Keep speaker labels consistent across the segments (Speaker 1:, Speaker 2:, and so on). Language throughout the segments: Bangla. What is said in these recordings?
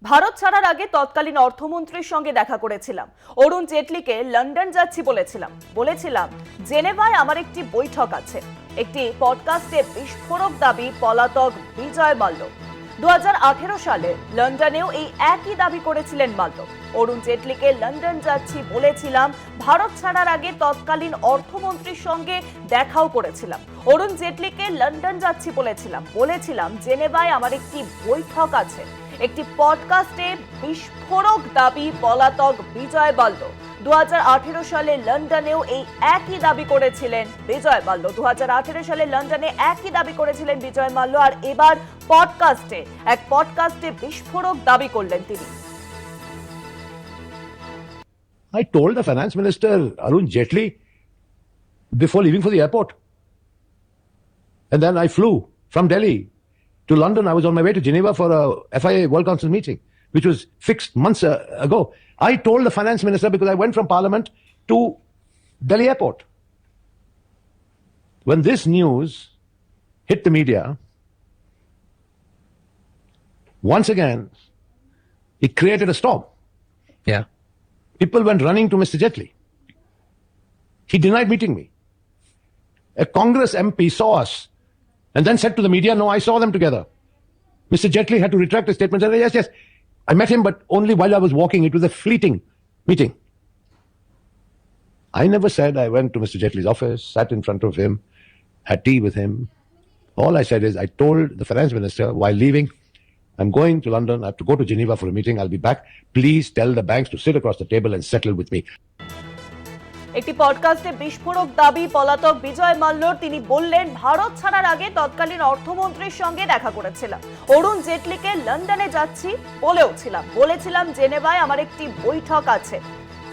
Speaker 1: ভারত ছাড়ার আগে তৎকালীন অর্থমন্ত্রীর সঙ্গে দেখা করেছিলাম। অরুণ জেটলিকে লন্ডন যাচ্ছি বলেছিলাম জেনেভায় আমার একটি বৈঠক আছে। একটি পডকাস্টে বিস্ফোরক দাবি পলাতক বিজয় মাল্য। 2018 সালে লন্ডনেও এই একই দাবি করেছিলেন মাল্য। অরুণ জেটলিকে লন্ডন যাচ্ছি বলেছিলাম, ভারত ছাড়ার আগে তৎকালীন অর্থমন্ত্রীর সঙ্গে দেখাও করেছিলাম। অরুণ জেটলিকে লন্ডন যাচ্ছি বলেছিলাম জেনেভায় আমার একটি বৈঠক আছে। একটি পডকাস্টে বিস্ফোরক দাবি পলাতক বিজয় মাল্য। 2018 সালে লন্ডনেও এই একই দাবি করেছিলেন বিজয় মাল্য। 2018 সালে লন্ডনে একই দাবি করেছিলেন বিজয় মাল্য, আর এবার পডকাস্টে বিস্ফোরক দাবি করলেন তিনি।
Speaker 2: I told the finance minister Arun Jaitley before leaving for the airport. And then I flew from Delhi to London. I was on my way to Geneva for a FIA World Council meeting, which was fixed months ago. I told the finance minister because I went from Parliament to Delhi airport. When this news hit the media, once again, it created a storm.
Speaker 3: Yeah.
Speaker 2: People went running to Mr. Jaitley. He denied meeting me. A Congress MP saw us and then said to the media, no, I saw them together. Mr. Jaitley had to retract his statement and said, yes, I met him, but only while I was walking. It was a fleeting meeting. I never said I went to Mr. Jaitley's office, sat in front of him, had tea with him. All I said is I told the finance minister while leaving, I'm going to London. I have to go to Geneva for a meeting. I'll be back. Please tell the banks to sit across the table and settle with me.
Speaker 1: একটি পডকাস্টে বিস্ফোরক দাবি পলাতক বিজয় মাল্যর। তিনি বললেন, ভারত ছাড়ার আগে তৎকালীন অর্থমন্ত্রীর সঙ্গে দেখা করেছিলাম। অরুণ জেটলিকে লন্ডনে যাচ্ছি বলেছিলাম জেনেভায় আমার একটি বৈঠক আছে।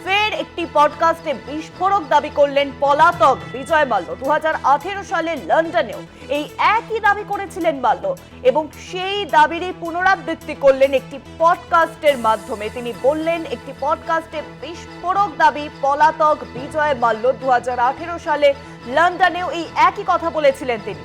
Speaker 1: ফের একটি পডকাস্টে বিস্ফোরক দাবি করলেন পলাতক বিজয় মাল্য। 2018 সালে লন্ডনেও এই একই দাবি করেছিলেন মাল্য এবং সেই দাবিরই পুনরাবৃত্তি করলেন একটি পডকাস্টের মাধ্যমে। তিনি বললেন, একটি পডকাস্টে বিস্ফোরক দাবি পলাতক বিজয় মাল্য। 2018 সালে লন্ডনেও এই একই কথা বলেছিলেন তিনি।